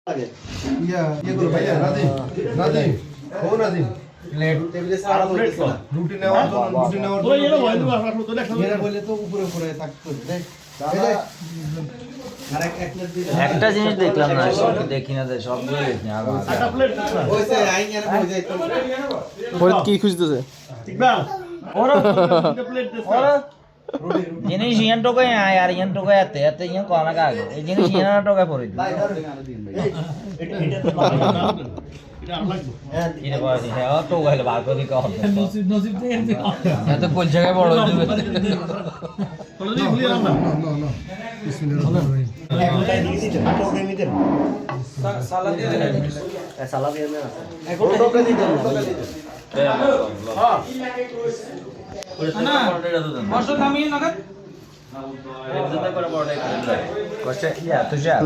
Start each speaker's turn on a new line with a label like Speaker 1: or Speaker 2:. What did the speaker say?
Speaker 1: করো ভাইয়া নাজিম নাজিম ও নাজিম রুটি নেওয়ার জন্য এরা বলে তো উপরে উপরে থাকতে দেখ
Speaker 2: একটা জিনিস দেখলাম না, সব দেখি না, সবগুলো দেখি না।
Speaker 3: কি খুঁজতেছে
Speaker 2: জিনিস ইয়ান টোকাই আয় আর ইয়ান টোকাই এতে এতে ইয়ান কম না আগে এই জিনিস ইয়ান টোকাই পড়ে দিই এটা বলি হ্যাঁ তো গেল ভাগ করে কম নসিব নসিব দেখে এত কোন জায়গায় বড় হয়ে যাবে
Speaker 4: সালাদ দিয়ে দেন সালাদ দিয়ে দেন এখন টোকা দিতে না বর্ষ নামিয়ে না
Speaker 2: কষ্ট ইয়া তুষার